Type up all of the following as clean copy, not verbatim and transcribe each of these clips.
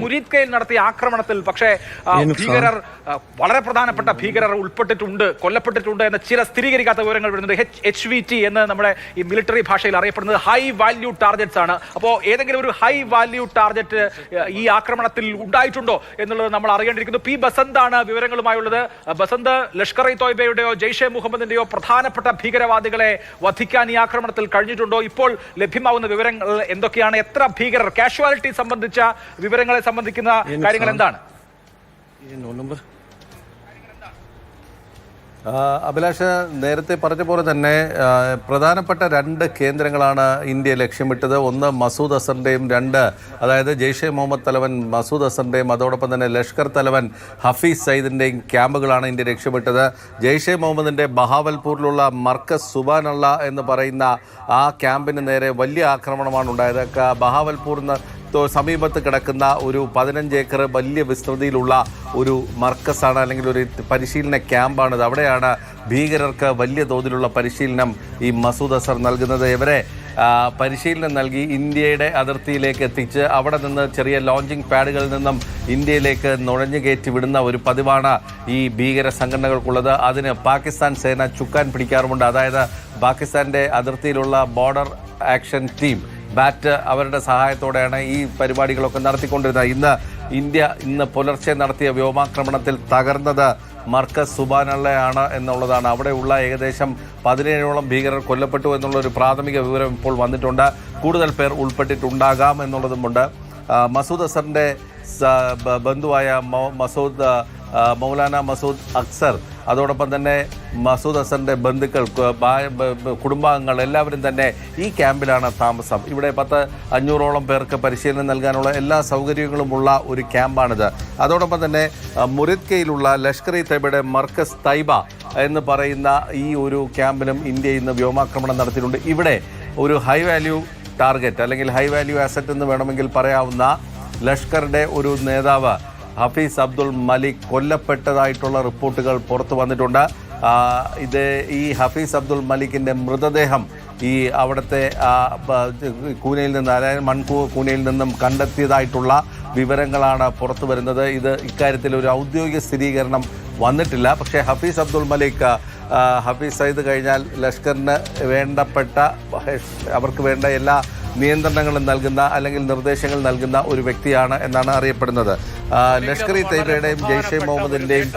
മുരീദ് കയിൽ നടത്തിയ ആക്രമണത്തിൽ പക്ഷേ ഭീകരർ വളരെ പ്രധാനപ്പെട്ട ഭീകരർ ഉൾപ്പെട്ടിട്ടുണ്ട്, കൊല്ലപ്പെട്ടിട്ടുണ്ട് എന്ന ചില സ്ഥിരീകരിക്കാത്ത വിവരങ്ങൾ വരുന്നുണ്ട്. HVT എന്ന് നമ്മുടെ ഈ മിലിറ്ററി ഭാഷയിൽ അറിയപ്പെടുന്നത് ഹൈ വാല്യൂ ടാർഗറ്റ്സ് ആണ്. അപ്പോൾ ഏതെങ്കിലും ഒരു ഹൈ വാല്യൂ ടാർഗറ്റ് ഈ ആക്രമണത്തിൽ ഉണ്ടായിട്ടുണ്ടോ എന്നുള്ളത് നമ്മൾ അറിയേണ്ടിയിരിക്കുന്നു. പി ബസന്ത് ആണ് വിവരങ്ങളുമായുള്ളത്. ബസന്ത്, ലഷ്കർ ഇ തോയ്ബയുടെയോ ജെയ്ഷെ മുഹമ്മദിന്റെയോ പ്രധാനപ്പെട്ട ഭീകരവാദികളെ വധിക്കാൻ ഈ ആക്രമണത്തിൽ കഴിഞ്ഞിട്ടുണ്ടോ? ഇപ്പോൾ ലഭ്യമാവുന്ന വിവരങ്ങൾ എന്തൊക്കെയാണ്? എത്ര ഭീകരർ, കാഷ്വാലിറ്റി സംബന്ധിച്ച വിവരങ്ങളെ സംബന്ധിക്കുന്ന കാര്യങ്ങൾ എന്താണ്? അഭിലാഷ് നേരത്തെ പറഞ്ഞ പോലെ തന്നെ പ്രധാനപ്പെട്ട 2 കേന്ദ്രങ്ങളാണ് ഇന്ത്യ ലക്ഷ്യമിട്ടത്. ഒന്ന് മസൂദ് അസറിൻ്റെയും, 2 അതായത് ജെയ്ഷെ മുഹമ്മദ് തലവൻ മസൂദ് അസറിൻ്റെയും അതോടൊപ്പം തന്നെ ലഷ്കർ തലവൻ ഹഫീസ് സയ്യിദിൻ്റെയും ക്യാമ്പുകളാണ് ഇന്ത്യ ലക്ഷ്യമിട്ടത്. ജെയ്ഷെ മുഹമ്മദിൻ്റെ ബഹാവൽപൂരിലുള്ള മർക്കസ് സുബാനല്ല എന്ന് പറയുന്ന ആ ക്യാമ്പിന് നേരെ വലിയ ആക്രമണമാണ് ഉണ്ടായത്. ബഹാവൽപൂരിന് സമീപത്ത് കിടക്കുന്ന ഒരു 15 ഏക്കർ വലിയ വിസ്തൃതിയിലുള്ള ഒരു മർക്കസാണ്, അല്ലെങ്കിൽ ഒരു പരിശീലന ക്യാമ്പാണിത്. അവിടെയാണ് ഭീകരർക്ക് വലിയ തോതിലുള്ള പരിശീലനം ഈ മസൂദ് അസർ നൽകുന്നത്. ഇവരെ പരിശീലനം നൽകി ഇന്ത്യയുടെ അതിർത്തിയിലേക്ക് എത്തിച്ച് അവിടെ നിന്ന് ചെറിയ ലോഞ്ചിങ് പാഡുകളിൽ നിന്നും ഇന്ത്യയിലേക്ക് നുഴഞ്ഞു കയറ്റി വിടുന്ന ഒരു പതിവാണ് ഈ ഭീകര സംഘടനകൾക്കുള്ളത്. അതിന് പാകിസ്ഥാൻ സേന ചുക്കാൻ പിടിക്കാറുമുണ്ട്. അതായത് പാകിസ്ഥാൻ്റെ അതിർത്തിയിലുള്ള ബോർഡർ ആക്ഷൻ ടീം ബാറ്റ് അവരുടെ സഹായത്തോടെയാണ് ഈ പരിപാടികളൊക്കെ നടത്തിക്കൊണ്ടിരുന്നത്. ഇന്ത്യ പുലർച്ചെ നടത്തിയ വ്യോമാക്രമണത്തിൽ തകർന്നത് മർക്കസ് സുബാനല്ലയാണ് എന്നുള്ളതാണ്. അവിടെയുള്ള ഏകദേശം 17ഓളം ഭീകരർ കൊല്ലപ്പെട്ടു എന്നുള്ളൊരു പ്രാഥമിക വിവരം ഇപ്പോൾ വന്നിട്ടുണ്ട്. കൂടുതൽ പേർ ഉൾപ്പെട്ടിട്ടുണ്ടാകാം എന്നുള്ളതുമുണ്ട്. മസൂദ് അസറിൻ്റെ ബന്ധുവായ മൗലാന മസൂദ് അക്സർ, അതോടൊപ്പം തന്നെ മസൂദ് അസറിൻ്റെ ബന്ധുക്കൾ, കുടുംബാംഗങ്ങൾ എല്ലാവരും തന്നെ ഈ ക്യാമ്പിലാണ് താമസം. ഇവിടെ 500ഓളം പേർക്ക് പരിശീലനം നൽകാനുള്ള എല്ലാ സൗകര്യങ്ങളുമുള്ള ഒരു ക്യാമ്പാണിത്. അതോടൊപ്പം തന്നെ മുരീദ് കയിലുള്ള ലഷ്കർ ഇ തൈബയുടെ മർക്കസ് തൈബ എന്ന് പറയുന്ന ഈ ഒരു ക്യാമ്പിലും ഇന്ത്യ ഇന്ന് വ്യോമാക്രമണം നടത്തിയിട്ടുണ്ട്. ഇവിടെ ഒരു ഹൈ വാല്യൂ ടാർഗറ്റ് അല്ലെങ്കിൽ ഹൈ വാല്യൂ ആസറ്റ് എന്ന് വേണമെങ്കിൽ പറയാവുന്ന ലഷ്കറുടെ ഒരു നേതാവ് ഹഫീസ് അബ്ദുൾ മലിക് കൊല്ലപ്പെട്ടതായിട്ടുള്ള റിപ്പോർട്ടുകൾ പുറത്തു വന്നിട്ടുണ്ട്. ഈ ഹഫീസ് അബ്ദുൾ മലിക്കിൻ്റെ മൃതദേഹം ഈ അവിടുത്തെ കൂനയിൽ നിന്ന്, അതായത് കൂനയിൽ നിന്നും കണ്ടെത്തിയതായിട്ടുള്ള വിവരങ്ങളാണ് പുറത്തു വരുന്നത്. ഇക്കാര്യത്തിൽ ഒരു ഔദ്യോഗിക സ്ഥിരീകരണം വന്നിട്ടില്ല. പക്ഷേ ഹഫീസ് അബ്ദുൾ മലിക്, ഹഫീസ് സയ്യിദ് കഴിഞ്ഞാൽ ലഷ്കറിന് അവർക്ക് വേണ്ട എല്ലാ നിയന്ത്രണങ്ങളും നൽകുന്ന അല്ലെങ്കിൽ നിർദ്ദേശങ്ങൾ നൽകുന്ന ഒരു വ്യക്തിയാണ് എന്നാണ് അറിയപ്പെടുന്നത്. ലഷ്കർ ഇ തൈബയുടെയും ജെയ്ഷെ മുഹമ്മദിന്റെയും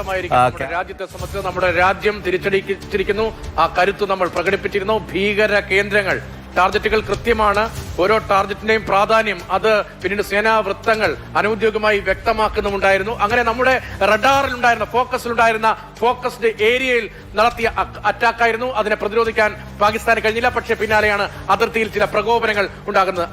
രാജ്യത്തെ സംബന്ധിച്ച് നമ്മുടെ രാജ്യം തിരിച്ചടിച്ചിരിക്കുന്നു. ആ കരുത്ത് നമ്മൾ പ്രകടിപ്പിച്ചിരുന്നു. ഭീകര കേന്ദ്രങ്ങൾ, ടാർഗറ്റുകൾ കൃത്യമാണ്. ഓരോ ടാർഗറ്റിന്റെയും പ്രാധാന്യം അത് പിന്നീട് സേനാ വൃത്തങ്ങൾ അനൌദ്യോഗികമായി വ്യക്തമാക്കുന്നുണ്ടായിരുന്നു. അങ്ങനെ നമ്മുടെ റഡാറിലുണ്ടായിരുന്ന, ഫോക്കസ്ഡ് ഏരിയയിൽ നടത്തിയ അറ്റാക്കായിരുന്നു. അതിനെ പ്രതിരോധിക്കാൻ പാകിസ്ഥാന് കഴിഞ്ഞില്ല. പക്ഷേ പിന്നാലെയാണ് അതിർത്തിയിൽ ചില പ്രകോപനങ്ങൾ ഉണ്ടാകുന്നത്.